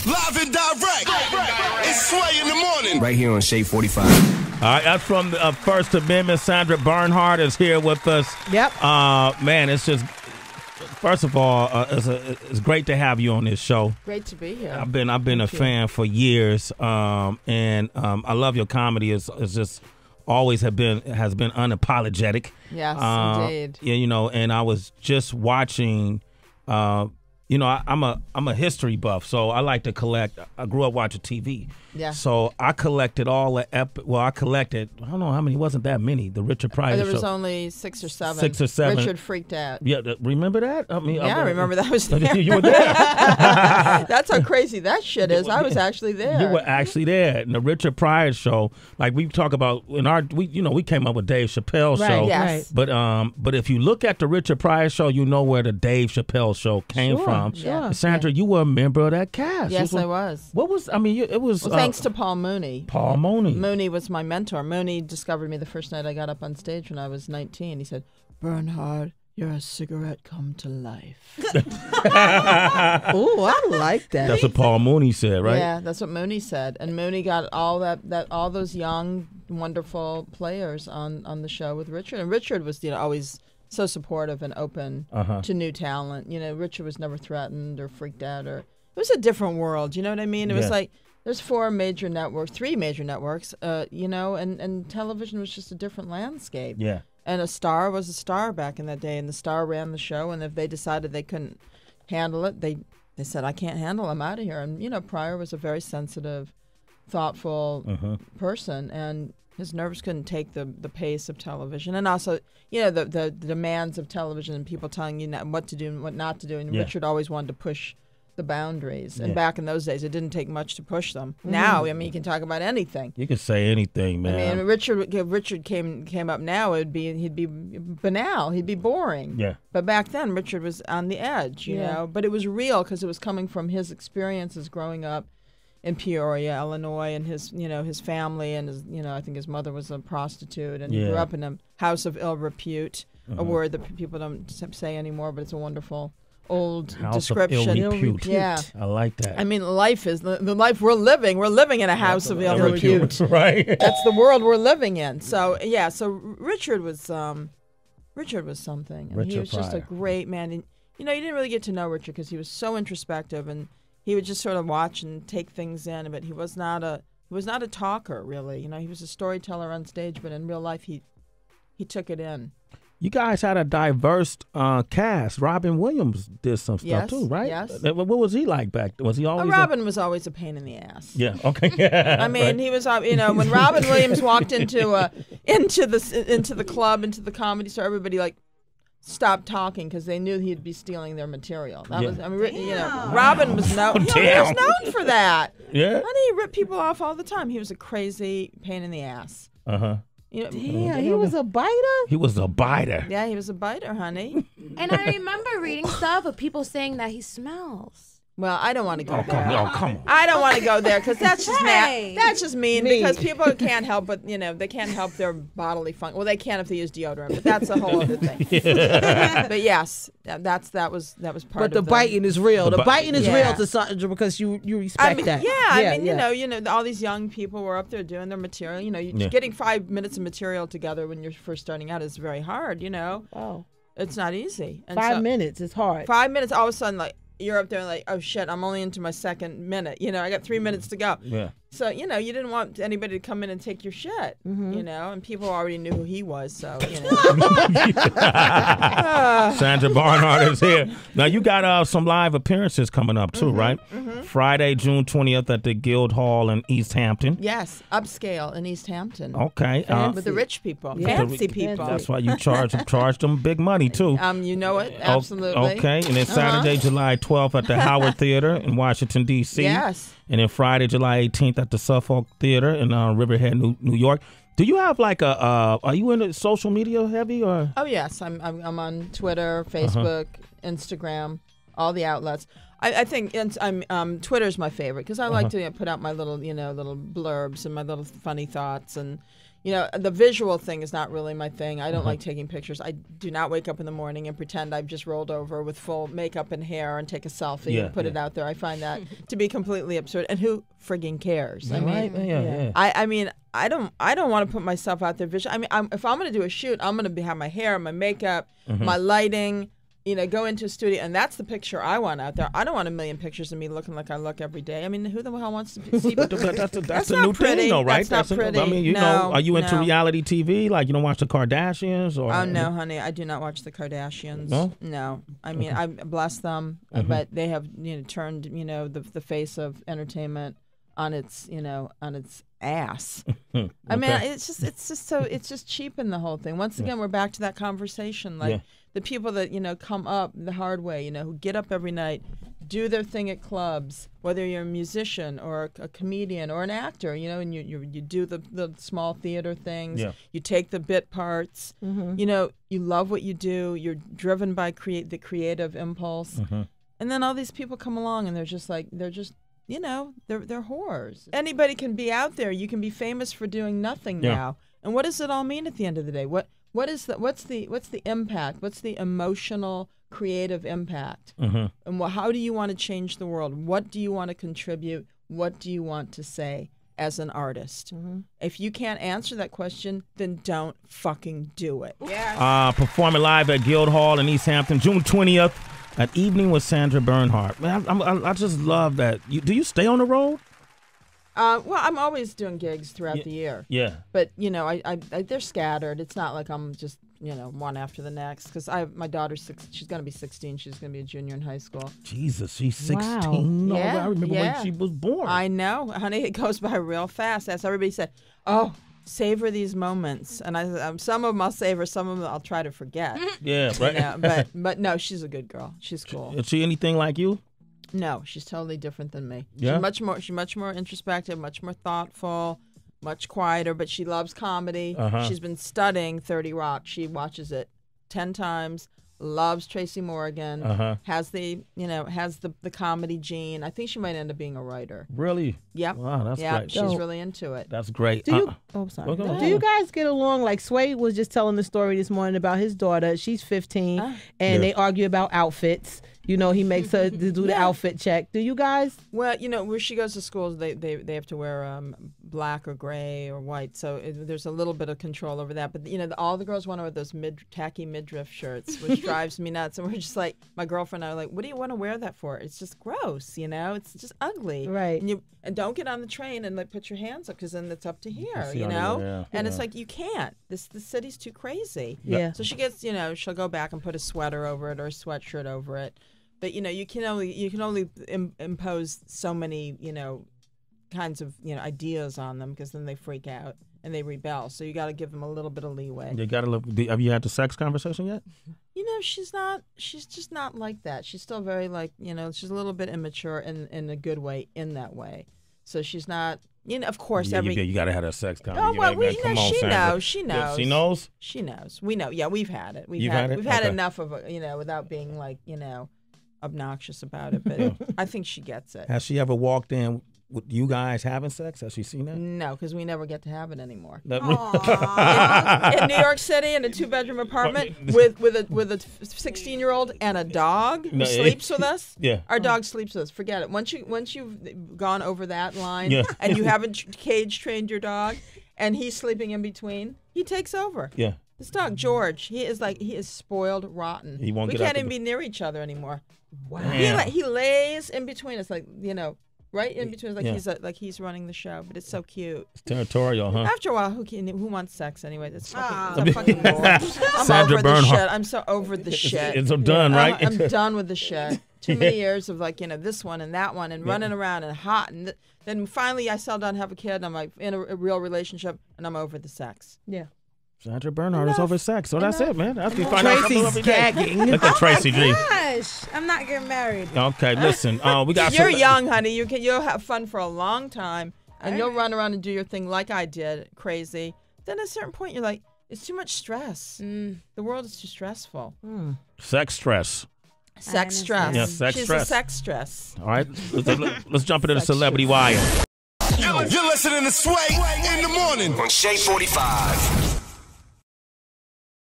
Live and direct. It's Sway in the morning. Right here on Shade 45. All right, that's from the First Amendment. Sandra Bernhard is here with us. Yep. Man, it's just, first of all, it's great to have you on this show. Great to be here. I've been a fan for years, and I love your comedy. It's just always has been unapologetic. Yes, indeed. Yeah, you know, and I was just watching. You know, I'm a history buff, so I like to collect. I grew up watching TV. Yeah. So I collected all the I collected. I don't know how many. Wasn't that many? The Richard Pryor There show. was only 6 or 7. 6 or 7. Richard freaked out. Yeah, remember that? I mean, I remember that. I was there. You were there. That's how crazy that shit is. I was actually there. You were actually there. And the Richard Pryor show, like we talk about we came up with Dave Chappelle's show. Yes. But if you look at the Richard Pryor show, you know where the Dave Chappelle show came from. Sure. Sandra, you were a member of that cast. Yes, I was. What was? I mean, it was. Well, thanks to Paul Mooney. Paul Mooney. Mooney was my mentor. Mooney discovered me the first night I got up on stage when I was 19. He said, "Bernhard, you're a cigarette come to life." Oh, I like that. That's what Paul Mooney said, right? Yeah, that's what Mooney said. And Mooney got all all those young, wonderful players on the show with Richard. And Richard was, always so supportive and open to new talent. You know, Richard was never threatened or freaked out, or it was a different world. You know what I mean? It was like there's 3 major networks, and television was just a different landscape. Yeah. And a star was a star back in that day, and the star ran the show. And if they decided they couldn't handle it, they said, "I can't handle it. I'm out of here." And Pryor was a very sensitive, thoughtful person, and his nerves couldn't take the pace of television, and also the demands of television and people telling you what to do and what not to do. And Richard always wanted to push the boundaries. And back in those days, it didn't take much to push them. Now, I mean, you can talk about anything. You can say anything, man. I mean, Richard came up now, he'd be banal, he'd be boring. Yeah. But back then, Richard was on the edge, you know. But it was real because it was coming from his experiences growing up in Peoria, Illinois, and his family, and I think his mother was a prostitute, and he grew up in a house of ill repute, a word that people don't say anymore, but it's a wonderful old house description. Of ill repute. Yeah, I like that. I mean, life is the life we're living. We're living in a house of ill repute. Right. That's the world we're living in. So yeah, so Richard was something. And he was just a great man. And, you didn't really get to know Richard because he was so introspective, and he would just sort of watch and take things in. But he was not a talker, really. He was a storyteller on stage, but in real life, he took it in. You guys had a diverse cast. Robin Williams did some stuff too, right? Yes. What was he like back then? Was he always? Robin was always a pain in the ass. Yeah. Okay. I mean, he was. When Robin Williams walked into the club, into the comedy store, everybody stopped talking because they knew he'd be stealing their material. That was. I mean, Robin was known. He was known for that. Yeah. Honey, he ripped people off all the time. He was a crazy pain in the ass. Uh-huh. Damn, he was a biter? He was a biter. Yeah, he was a biter, honey. And I remember reading stuff of people saying that he smells. Well, I don't want to go there. Come on. I don't want to go there because that's just that's just mean because people can't help but they can't help their bodily function. Well, they can if they use deodorant, but that's a whole other thing. But yes, that was part. But the biting is real. The biting is real to Sandra because you respect that. Yeah, I mean, all these young people were up there doing their material. Getting 5 minutes of material together when you're first starting out is very hard. Wow, it's not easy. And 5 minutes is hard. 5 minutes, all of a sudden, you're up there like, oh shit, I'm only into my second minute. I got 3 minutes to go. Yeah. So, you didn't want anybody to come in and take your shit, and people already knew who he was, so, Sandra Bernhard is here. Now, you got some live appearances coming up, too, right? Friday, June 20th at the Guildhall in East Hampton. Yes, upscale in East Hampton. Okay. With the rich people, fancy people. That's why you charge them big money, too. You know it, absolutely. Okay, and then Saturday, July 12th at the Howard Theater in Washington, D.C. Yes. And then Friday, July 18th at the Suffolk Theater in Riverhead, New York. Do you have are you into social media heavy or? Oh yes, I'm on Twitter, Facebook, Instagram, all the outlets. I think Twitter's my favorite because I like to put out my little little blurbs and my little funny thoughts, and You know, the visual thing is not really my thing. I don't like taking pictures. I do not wake up in the morning and pretend I've just rolled over with full makeup and hair and take a selfie and put it out there. I find that to be completely absurd. And who frigging cares? I mean, I mean, I don't want to put myself out there visually. I mean, if I'm going to do a shoot, I'm going to have my hair, my makeup, my lighting. You know, go into a studio, and that's the picture I want out there. I don't want a million pictures of me looking like I look every day. I mean, who the hell wants to see? That's a new thing, though, right? That's not pretty. I mean, you know, are you into reality TV? Like, you don't watch the Kardashians? Or oh, no, honey. I do not watch the Kardashians. No. I mean, I bless them, but they have, you know, turned, you know, the face of entertainment on its, you know, on its ass. I mean, it's just cheaping the whole thing. Once again, we're back to that conversation. Like, the people that, you know, come up the hard way, you know, who get up every night, do their thing at clubs, whether you're a musician or a comedian or an actor, you know, and you do the small theater things, you take the bit parts, you know, you love what you do, you're driven by the creative impulse, and then all these people come along and they're just, you know, they're whores. Anybody can be out there. You can be famous for doing nothing now. And what does it all mean at the end of the day? What's the impact? What's the emotional, creative impact? And how do you want to change the world? What do you want to contribute? What do you want to say as an artist? If you can't answer that question, then don't fucking do it. Performing live at Guildhall in East Hampton, June 20th, at Evening with Sandra Bernhard. Man, I just love that. Do you stay on the road? Well, I'm always doing gigs throughout the year. Yeah. But, you know, I they're scattered. It's not like I'm just, you know, one after the next. Because my daughter's she's going to be 16. She's going to be a junior in high school. Jesus, she's 16. Wow. I remember when she was born. I know. Honey, it goes by real fast. As everybody said, oh, savor these moments. And some of them I'll savor. Some of them I'll try to forget. Yeah, right. You know, but no, she's a good girl. She's cool. Is she anything like you? No, she's totally different than me. Yeah? She's much more introspective, much more thoughtful, much quieter, but she loves comedy. She's been studying 30 Rock. She watches it 10 times, loves Tracy Morgan, has the comedy gene. I think she might end up being a writer. Really? Yep. Wow, that's great. She's really into it. That's great. Do you guys get along? Like Sway was just telling the story this morning about his daughter. She's 15, and they argue about outfits. You know, he makes her do the outfit check. Do you guys? Well, you know, where she goes to school, they have to wear black or gray or white. So there's a little bit of control over that. But, you know, all the girls want to wear those tacky midriff shirts, which drives me nuts. And we're just like, my girlfriend and I are like, what do you want to wear that for? It's just gross, you know? It's just ugly. Right. And don't get on the train and like put your hands up because then it's up to here, you know? And it's like, you can't. The city's too crazy. Yeah. So she gets, you know, she'll go back and put a sweater over it or a sweatshirt over it. But, you know, you can only impose so many, you know, kinds of, you know, ideas on them because then they freak out and they rebel. So you got to give them a little bit of leeway. You got to have you had the sex conversation yet? You know, she's just not like that. She's still very like, you know, she's a little bit immature in a good way in that way. So she's not, you know, of course, you got to have a sex conversation. Oh, well, she knows. Yeah, she knows? She knows. We know. Yeah, we've had it. We've had enough of it, you know, without being like, you know, obnoxious about it, but I think she gets it. Has she ever walked in with you guys having sex? Has she seen that? No, because we never get to have it anymore. In New York City, in a 2-bedroom apartment with a 16-year-old and a dog who sleeps with us. Yeah, our dog sleeps with us. Forget it. Once you've gone over that line and you haven't cage trained your dog, and he's sleeping in between, he takes over. Yeah. This dog, George, he is spoiled rotten. He won't we can't even be near each other anymore. Wow. He lays in between us, like, you know, right in between us, like he's running the show. But it's so cute. It's territorial, huh? After a while, who wants sex anyway? It's a fucking bore. I'm Sandra over Bernhard. the shit. I'm so over the shit. It's done, right? I'm done with the shit. Too many years of like, you know, this one and that one and running around and hot. And then finally I settle down and have a kid and I'm like in a real relationship and I'm over the sex. Yeah. Sandra Bernhard is over sex. So that's it, man. That's Tracy's gagging. Look at Tracy G. Gosh, I'm not getting married. Okay, listen. We got. You're young, honey. You'll have fun for a long time, and you'll run around and do your thing like I did, crazy. Then at a certain point, you're like, it's too much stress. The world is too stressful. Sex stress. Sex stress. Yeah, sex She's stress. a sex stress. All right, let's jump into the celebrity wire. You're listening to Sway in the morning on Shade 45.